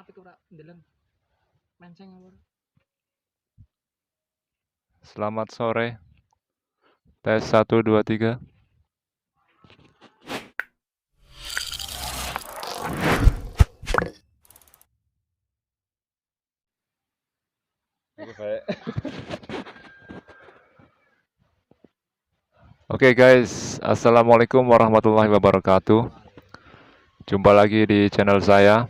iku ora ndeleng menceng apa. Selamat sore. Tes 1 2 3. Oke guys, assalamualaikum warahmatullahi wabarakatuh. Jumpa lagi di channel saya.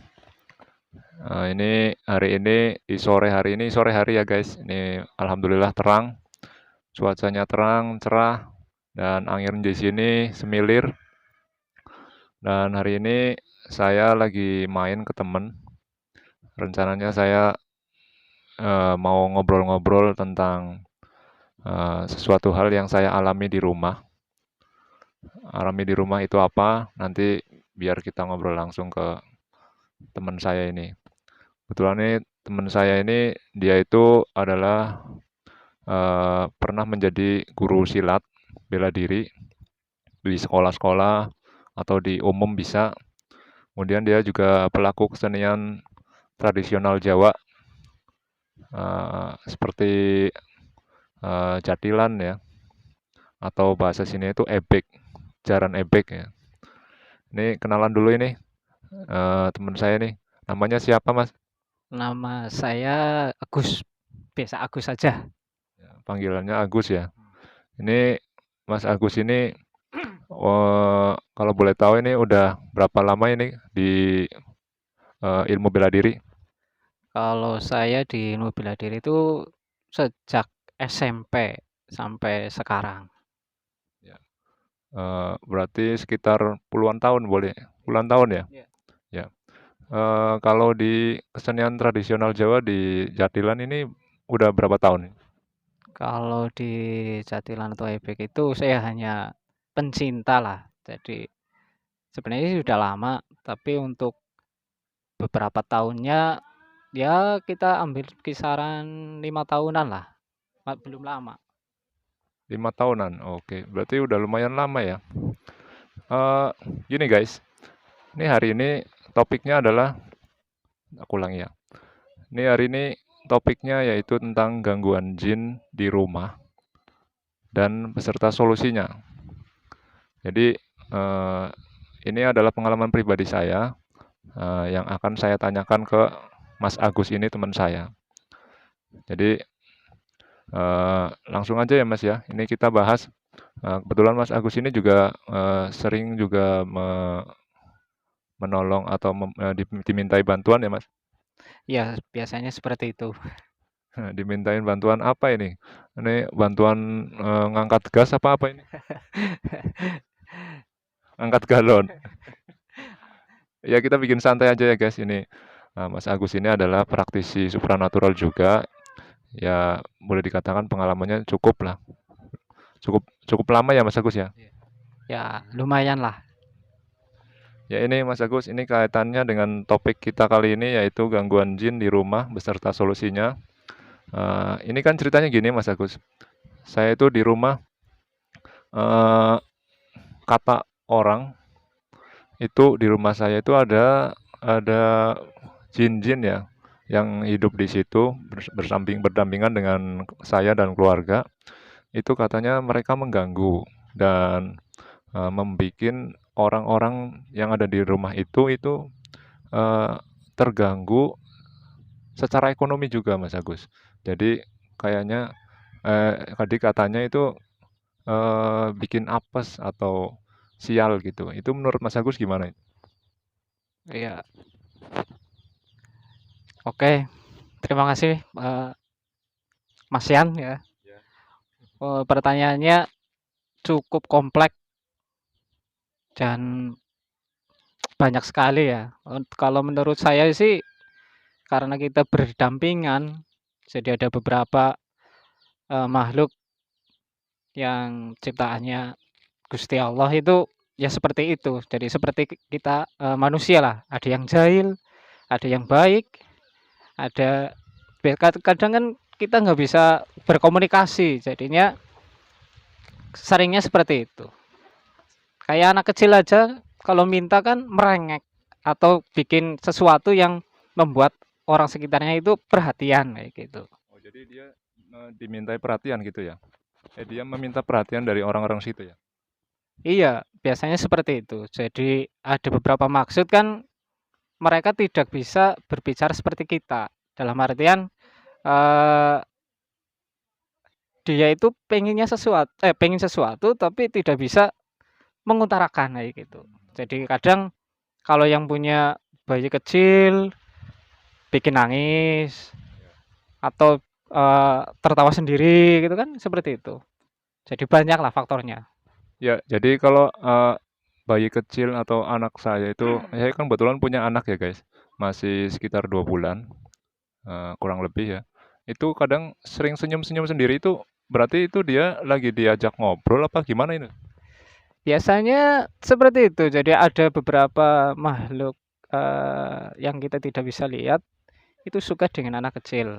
Ini hari ini di sore hari ya guys. Ini alhamdulillah terang, cuacanya terang, cerah, dan angin di sini semilir. Dan hari ini saya lagi main ke temen. Rencananya saya mau ngobrol-ngobrol tentang sesuatu hal yang saya alami di rumah. Alami di rumah itu apa? Nanti biar kita ngobrol langsung ke teman saya ini. Kebetulan nih teman saya ini dia itu adalah pernah menjadi guru silat bela diri di sekolah-sekolah atau di umum bisa. Kemudian dia juga pelaku kesenian tradisional Jawa seperti jatilan ya, atau bahasa sini itu ebek, jaran ebek ya. Ini kenalan dulu ini teman saya nih. Namanya siapa Mas? Nama saya Agus, biasa Agus saja. Panggilannya Agus ya. Ini Mas Agus ini kalau boleh tahu ini udah berapa lama ini di ilmu bela diri? Kalau saya di ilmu bela diri itu sejak SMP sampai sekarang. Ya. Berarti sekitar puluhan tahun boleh? Puluhan tahun ya? Iya. Ya. Kalau di kesenian tradisional Jawa di Jatilan ini udah berapa tahun? Kalau di jatilan atau ebek itu saya hanya pencinta lah. Jadi sebenarnya sih sudah lama, tapi untuk beberapa tahunnya ya kita ambil kisaran 5 tahunan lah. Belum lama. 5 tahunan. Oke, berarti udah lumayan lama ya. Eh, Gini guys, ini hari ini topiknya adalah, aku ulangi ya. Ini hari ini topiknya yaitu tentang gangguan jin di rumah dan beserta solusinya. Jadi ini adalah pengalaman pribadi saya yang akan saya tanyakan ke Mas Agus ini teman saya. Jadi langsung aja ya Mas ya. Ini kita bahas. Kebetulan Mas Agus ini juga sering juga menolong atau dimintai bantuan ya Mas. Ya, biasanya seperti itu. Dimintain bantuan apa ini? Ini bantuan ngangkat gas apa ini? Angkat galon. Ya kita bikin santai aja ya guys ini. Mas Agus ini adalah praktisi supranatural juga. Ya boleh dikatakan pengalamannya cukup lah. Cukup cukup lama ya Mas Agus ya. Ya, lumayan lah. Ya ini Mas Agus, ini kaitannya dengan topik kita kali ini yaitu gangguan jin di rumah beserta solusinya. Ini kan ceritanya gini Mas Agus. Saya itu di rumah kata orang itu di rumah saya itu ada jin-jin ya yang hidup di situ berdampingan dengan saya dan keluarga. Itu katanya mereka mengganggu dan membuat orang-orang yang ada di rumah itu eh, terganggu secara ekonomi juga Mas Agus. Jadi kayaknya tadi katanya itu bikin apes atau sial gitu. Itu menurut Mas Agus gimana? Iya. Oke, terima kasih Mas Yan ya. Pertanyaannya cukup kompleks dan banyak sekali ya. Kalau menurut saya sih karena kita berdampingan, jadi ada beberapa makhluk yang ciptaannya Gusti Allah itu ya seperti itu. Jadi seperti kita manusia lah, ada yang jahil, ada yang baik, ada kadang kan kita nggak bisa berkomunikasi, jadinya seringnya seperti itu. Kayak anak kecil aja kalau minta kan merengek atau bikin sesuatu yang membuat orang sekitarnya itu perhatian kayak gitu. Oh, jadi dia dimintai perhatian gitu ya? Dia meminta perhatian dari orang-orang situ ya? Iya, biasanya seperti itu. Jadi ada beberapa maksud kan mereka tidak bisa berbicara seperti kita. Dalam artian, eee, dia itu pengen sesuatu tapi tidak bisa mengutarakan kayak gitu. Jadi kadang kalau yang punya bayi kecil bikin nangis atau, tertawa sendiri gitu kan seperti itu. Jadi banyaklah faktornya. Ya, jadi kalau bayi kecil atau anak saya itu, saya kan kebetulan punya anak ya guys, masih sekitar 2 bulan, kurang lebih ya. Itu kadang sering senyum-senyum sendiri itu, berarti itu dia lagi diajak ngobrol apa gimana ini? Biasanya seperti itu. Jadi ada beberapa makhluk, yang kita tidak bisa lihat, itu suka dengan anak kecil.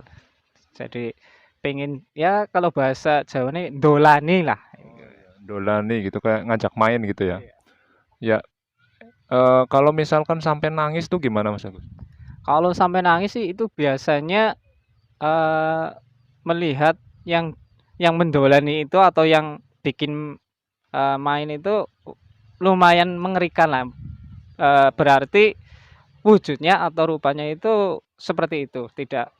Jadi pengen ya kalau bahasa Jawane ndolani lah. Oh iya, dolani gitu kayak ngajak main gitu ya. Iya. Ya, kalau misalkan sampai nangis tuh gimana Mas Agus? Kalau sampai nangis sih itu biasanya, eee, melihat yang mendolani itu atau yang bikin, main itu lumayan mengerikan lah, berarti wujudnya atau rupanya itu seperti itu, tidak,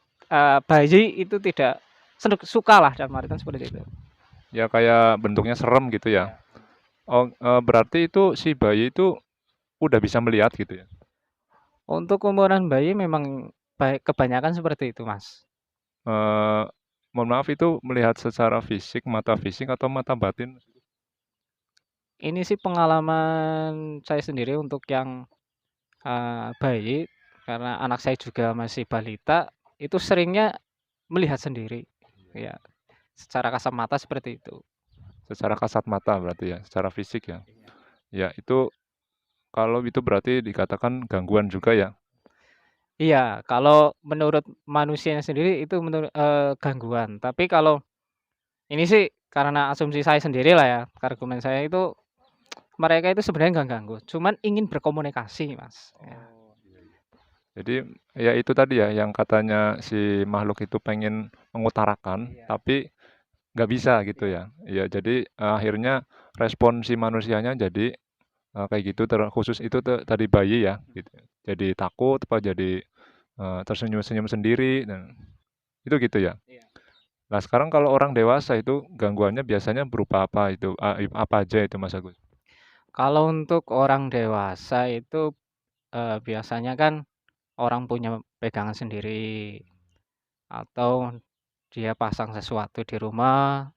bayi itu tidak sukalah dalam artian seperti itu. Ya kayak bentuknya serem gitu ya. Iya. Oh, berarti itu si bayi itu udah bisa melihat gitu ya? Untuk umuran bayi memang kebanyakan seperti itu, Mas. Eee, Mohon maaf itu melihat secara fisik, mata fisik atau mata batin? Ini sih pengalaman saya sendiri untuk yang, bayi, karena anak saya juga masih balita, itu seringnya melihat sendiri, ya, secara kasat mata seperti itu. Secara kasat mata berarti ya, secara fisik ya? Ya itu kalau itu berarti dikatakan gangguan juga ya? Iya, kalau menurut manusianya sendiri itu gangguan, tapi kalau ini sih karena asumsi saya sendirilah ya, argumen saya itu mereka itu sebenarnya nggak ganggu, cuman ingin berkomunikasi, Mas, ya. Oh, iya iya. Jadi ya itu tadi ya yang katanya si makhluk itu pengen mengutarakan, Iya. tapi nggak bisa gitu Iya. ya? Iya jadi, akhirnya respon si manusianya jadi, kayak gitu khusus itu tadi bayi ya gitu, jadi takut apa jadi, tersenyum-senyum sendiri dan itu gitu ya? Iya. Nah, sekarang kalau orang dewasa itu gangguannya biasanya berupa apa itu? Apa aja itu, Mas Agus? Kalau untuk orang dewasa itu, biasanya kan orang punya pegangan sendiri, atau dia pasang sesuatu di rumah,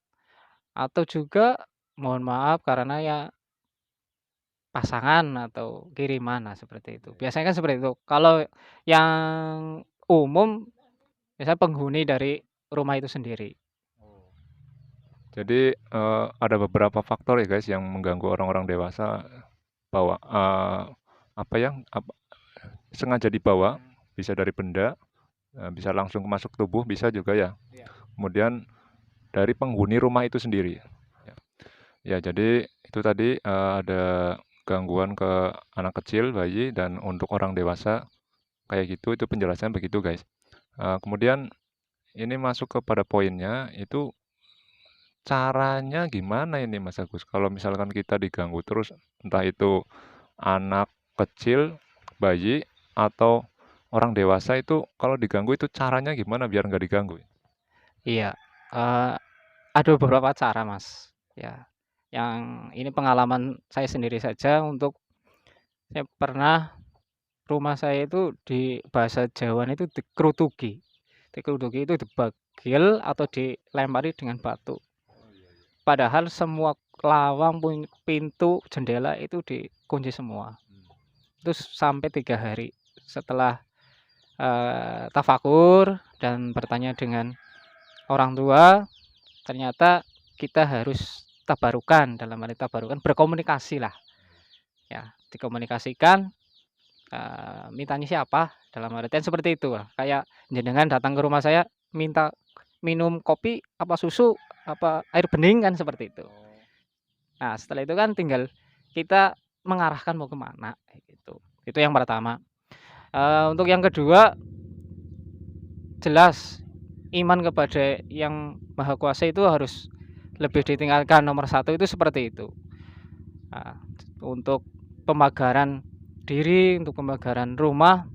atau juga mohon maaf karena ya pasangan atau kiriman, nah seperti itu. Biasanya kan seperti itu. Kalau yang umum biasanya penghuni dari rumah itu sendiri. Jadi ada beberapa faktor ya guys yang mengganggu orang-orang dewasa bawa apa ya? Sengaja dibawa, bisa dari benda, bisa langsung masuk tubuh, bisa juga ya. Iya. Kemudian dari penghuni rumah itu sendiri. Ya, ya jadi itu tadi ada gangguan ke anak kecil, bayi, dan untuk orang dewasa kayak gitu. Itu penjelasan begitu guys. Kemudian ini masuk kepada poinnya, itu caranya gimana ini Mas Agus? Kalau misalkan kita diganggu terus, entah itu anak kecil, bayi, atau orang dewasa itu kalau diganggu itu caranya gimana biar nggak diganggu? Iya, eee, ada beberapa cara, Mas, ya. Yang ini pengalaman saya sendiri saja untuk saya pernah rumah saya itu di bahasa Jawane itu dikerutuki. Dikerutuki itu dibagil atau dilempari dengan batu. Padahal semua lawang, pintu, jendela itu dikunci semua. Terus sampai 3 hari setelah, tafakur dan bertanya dengan orang tua, ternyata kita harus tabarukan, dalam arti tabarukan berkomunikasilah, ya. Dikomunikasikan, mintanya siapa, dalam artian seperti itu lah. Kayak jenengan datang ke rumah saya minta minum kopi, apa susu, apa air bening, kan seperti itu. Nah, setelah itu kan tinggal kita mengarahkan mau ke mana, kayak gitu. Itu yang pertama. Untuk yang kedua, jelas iman kepada Yang Maha Kuasa itu harus lebih ditingkatkan, nomor satu itu seperti itu. Untuk pemagaran diri, untuk pemagaran rumah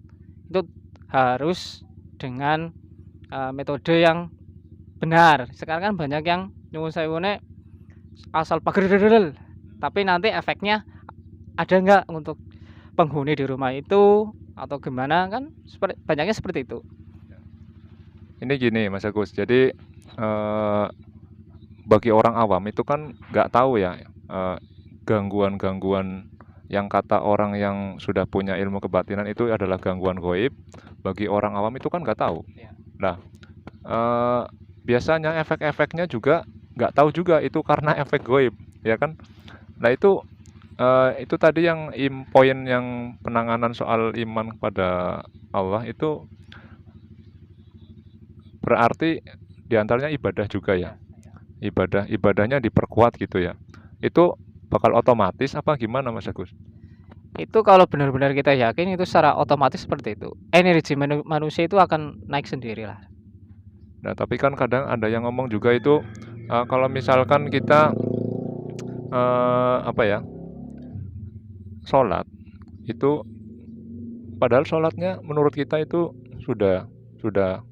itu harus dengan metode yang benar. Sekarang kan banyak yang nyuwun sewune asal pager tapi nanti efeknya ada nggak untuk penghuni di rumah itu atau gimana, kan banyaknya seperti itu. Ini gini Mas Agus, jadi bagi orang awam itu kan nggak tahu ya gangguan-gangguan yang kata orang yang sudah punya ilmu kebatinan itu adalah gangguan goib. Bagi orang awam itu kan nggak tahu. Nah, biasanya efek-efeknya juga nggak tahu juga itu karena efek goib, ya kan? Nah itu tadi yang poin yang penanganan soal iman kepada Allah itu berarti diantaranya ibadah juga ya. Ibadahnya diperkuat gitu ya. Itu bakal otomatis apa gimana Mas Agus? Itu kalau benar-benar kita yakin itu secara otomatis seperti itu. Energi manusia itu akan naik sendiri lah. Nah, tapi kan kadang ada yang ngomong juga itu kalau misalkan kita apa ya, sholat itu padahal sholatnya menurut kita itu sudah sudah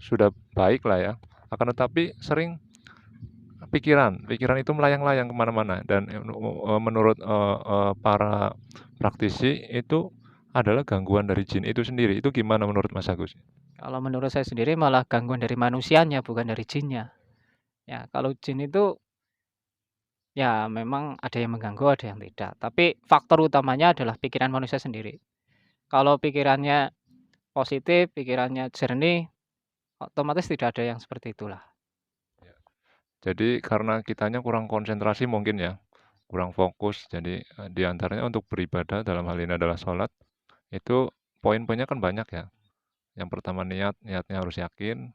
sudah baik lah ya. Akan tetapi sering pikiran itu melayang-layang kemana-mana dan menurut para praktisi itu adalah gangguan dari jin itu sendiri. Itu gimana menurut Mas Agus? Kalau menurut saya sendiri malah gangguan dari manusianya, bukan dari jinnya. Ya, kalau jin itu ya memang ada yang mengganggu, ada yang tidak. Tapi faktor utamanya adalah pikiran manusia sendiri. Kalau pikirannya positif, pikirannya jernih, otomatis tidak ada yang seperti itulah. Jadi karena kitanya kurang konsentrasi mungkin ya, kurang fokus. Jadi di antaranya untuk beribadah dalam hal ini adalah sholat, itu poin-poinnya kan banyak ya. Yang pertama niatnya harus yakin,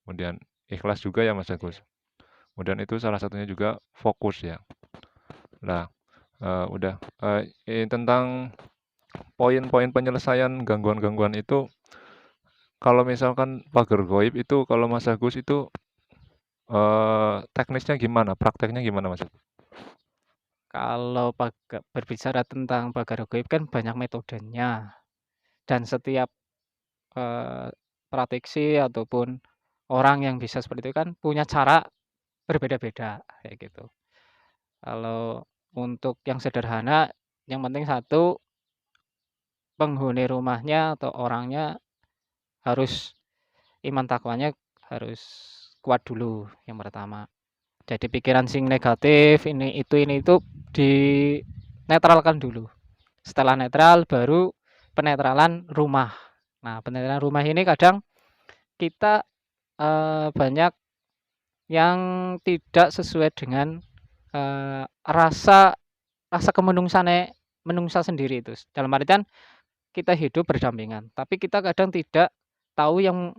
kemudian ikhlas juga ya Mas Agus. Kemudian itu salah satunya juga fokus ya. Nah, udah tentang poin-poin penyelesaian gangguan-gangguan itu, kalau misalkan pagar goib itu kalau Mas Agus itu teknisnya gimana? Prakteknya gimana Mas Agus? Kalau berbicara tentang pagar gaib kan banyak metodenya dan setiap praktisi ataupun orang yang bisa seperti itu kan punya cara berbeda-beda kayak gitu. Kalau untuk yang sederhana, yang penting satu, penghuni rumahnya atau orangnya harus iman takwanya harus kuat dulu yang pertama. Jadi pikiran sing negatif ini itu dinetralkan dulu. Setelah netral baru penetralan rumah. Nah, penetralan rumah ini kadang kita banyak yang tidak sesuai dengan rasa menungsa sendiri itu. Dalam artian kita hidup berdampingan, tapi kita kadang tidak tahu yang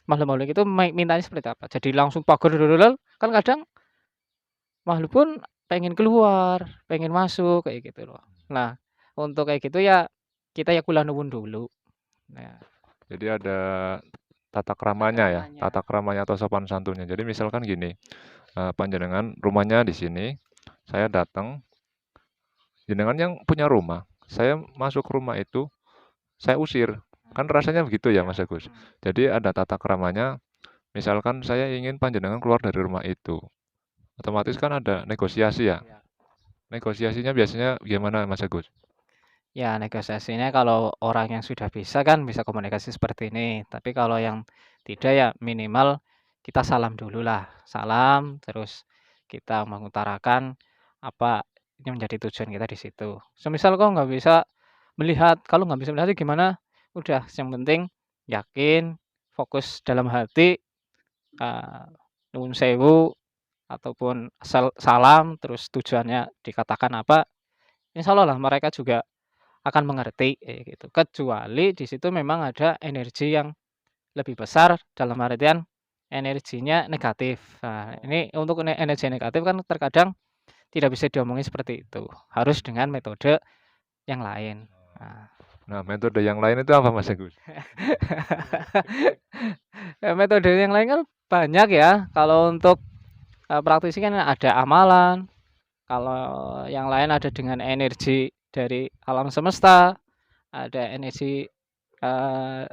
makhluk-makhluk itu mintanya seperti apa. Jadi langsung pagar kan kadang makhluk pun pengen keluar, pengen masuk kayak gitu loh. Nah, untuk kayak gitu ya kita ya kula nuwun dulu. Nah, Jadi ada tata keramanya ya, tata keramanya atau sopan santunnya. Jadi misalkan gini, panjenengan rumahnya di sini, saya datang, jenengan yang punya rumah, saya masuk rumah itu, saya usir. Kan rasanya begitu ya Mas Agus. Jadi ada tata keramanya, misalkan saya ingin panjenengan keluar dari rumah itu. Otomatis kan ada negosiasi ya. Negosiasinya biasanya gimana Mas Agus? ya negosiasinya kalau orang yang sudah bisa kan bisa komunikasi seperti ini. Tapi kalau yang tidak ya minimal kita salam dulu lah. Salam terus kita mengutarakan apa yang menjadi tujuan kita di situ. Semisal kok nggak bisa melihat, kalau nggak bisa melihat gimana? Udah, yang penting yakin, fokus dalam hati, eee, nuwun sewu ataupun salam terus tujuannya dikatakan apa, insyaallah lah mereka juga akan mengerti kayak gitu. Kecuali di situ memang ada energi yang lebih besar dalam artian energinya negatif. Nah, ini untuk energi negatif kan terkadang tidak bisa diomongin seperti itu, harus dengan metode yang lain. Nah, Nah, metode yang lain itu apa Mas Agus? Metode yang lain kan banyak ya. Kalau untuk praktisi kan ada amalan, kalau yang lain ada dengan energi dari alam semesta, ada energi eee,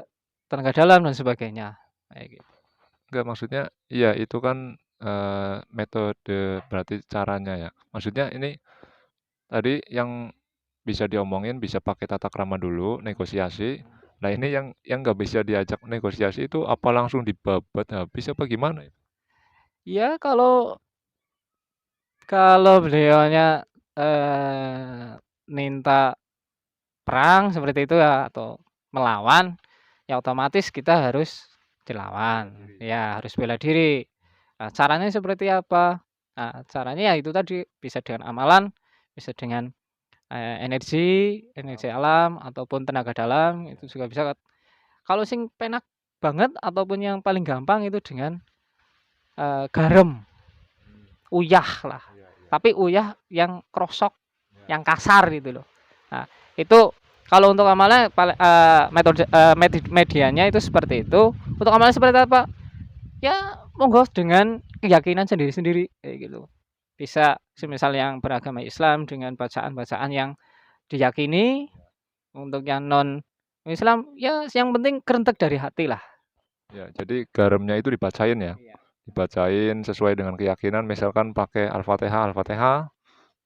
tenaga dalam dan sebagainya, kayak gitu. Enggak, maksudnya iya itu kan, metode berarti caranya ya. Maksudnya ini tadi yang bisa diomongin bisa pakai tata krama dulu, negosiasi. Nah ini yang nggak bisa diajak negosiasi itu apa langsung dibabat habis apa gimana itu? Ya kalau beliaunya, minta perang seperti itu ya atau melawan, ya otomatis kita harus dilawan, ya harus bela diri. Nah, caranya seperti apa? Nah, caranya ya itu tadi, bisa dengan amalan, bisa dengan, energi alam ataupun tenaga dalam, itu juga bisa. Kalau sing penak banget ataupun yang paling gampang itu dengan, garam, uyah lah, tapi uyah yang krosok, yang kasar gitu loh. Nah, itu kalau untuk amalnya metode medianya itu seperti itu. Untuk amalnya seperti apa? Ya monggo dengan keyakinan sendiri-sendiri kayak gitu. Bisa semisal yang beragama Islam dengan bacaan-bacaan yang diyakini, untuk yang non Islam ya yang penting kerentek dari hati lah. Ya, jadi garamnya itu dibacain ya. Iya. Dibacain sesuai dengan keyakinan, misalkan pakai Al-Fatihah, Al-Fatihah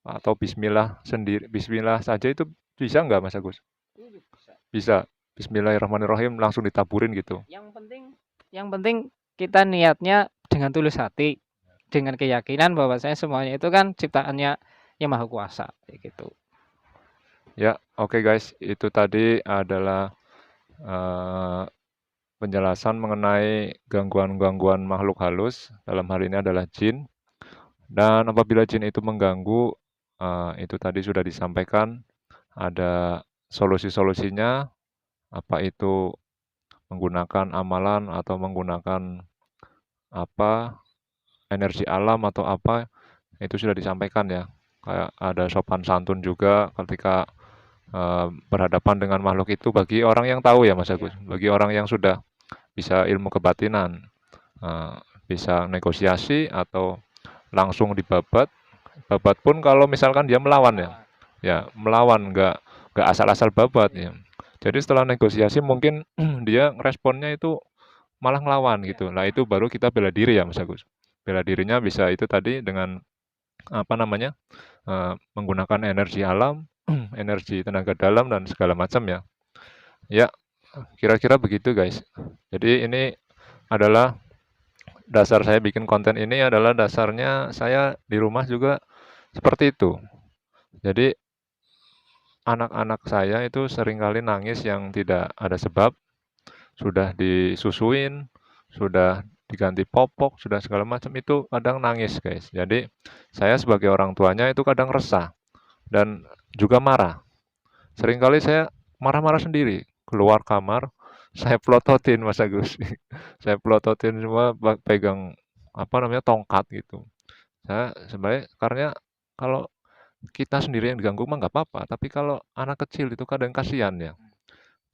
atau bismillah sendiri, bismillah saja itu bisa nggak Mas Agus? Bisa. Bisa. Bismillahirrahmanirrahim langsung ditaburin gitu. Yang penting kita niatnya dengan tulus hati, dengan keyakinan bahwasanya semuanya itu kan ciptaannya Yang Maha Kuasa kayak gitu. Ya, oke guys, itu tadi adalah eh, penjelasan mengenai gangguan-gangguan makhluk halus. Dalam hal ini adalah jin. Dan apabila jin itu mengganggu, itu tadi sudah disampaikan ada solusi-solusinya, apa itu menggunakan amalan atau menggunakan apa energi alam atau apa, itu sudah disampaikan ya. Kayak ada sopan santun juga ketika berhadapan dengan makhluk itu bagi orang yang tahu ya Mas Agus, bagi orang yang sudah bisa ilmu kebatinan, eh, bisa negosiasi atau langsung dibabat. Babat pun kalau misalkan dia melawan ya, ya melawan nggak asal-asal babat ya. Jadi setelah negosiasi mungkin dia responnya itu malah ngelawan gitu. Nah itu baru kita bela diri ya Mas Agus. Bela dirinya bisa itu tadi dengan apa namanya menggunakan energi alam, energi tenaga dalam dan segala macam ya. Ya, kira-kira begitu guys. Jadi ini adalah dasar saya bikin konten ini adalah dasarnya saya di rumah juga seperti itu. Jadi anak-anak saya itu seringkali nangis yang tidak ada sebab, sudah disusuin, sudah diganti popok, sudah segala macam itu kadang nangis guys. Jadi saya sebagai orang tuanya itu kadang resah dan juga marah. Seringkali saya marah-marah sendiri, keluar kamar, saya pelototin Mas Agus. Saya pelototin semua pegang apa namanya tongkat gitu. Saya sebenarnya karena kalau kita sendiri yang diganggu mah nggak apa-apa, tapi kalau anak kecil itu kadang kasihan ya.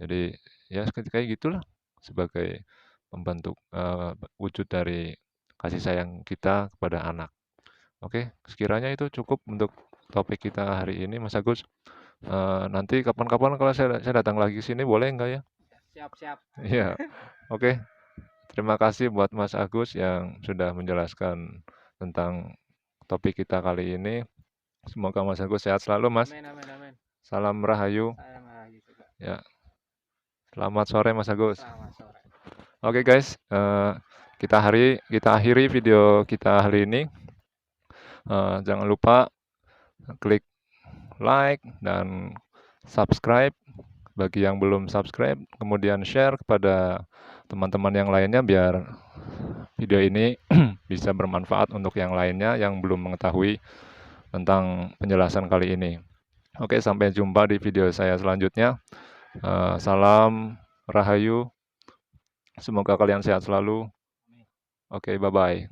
Jadi ya kayak gitulah sebagai pembentuk wujud dari kasih sayang kita kepada anak. Oke, sekiranya itu cukup untuk topik kita hari ini, Mas Agus. Nanti kapan-kapan kalau saya datang lagi sini boleh nggak ya? Siap-siap. Iya, oke. Terima kasih buat Mas Agus yang sudah menjelaskan tentang topik kita kali ini. Semoga Mas Agus sehat selalu, Mas. Amin amin amin. Salam Rahayu. Saya lagi juga. Ya, selamat sore Mas Agus. Selamat sore. Oke guys, kita akhiri video kita hari ini. Jangan lupa klik like dan subscribe bagi yang belum subscribe, kemudian share kepada teman-teman yang lainnya biar video ini bisa bermanfaat untuk yang lainnya yang belum mengetahui tentang penjelasan kali ini. Oke, sampai jumpa di video saya selanjutnya. Salam Rahayu. Semoga kalian sehat selalu. Oke, bye-bye.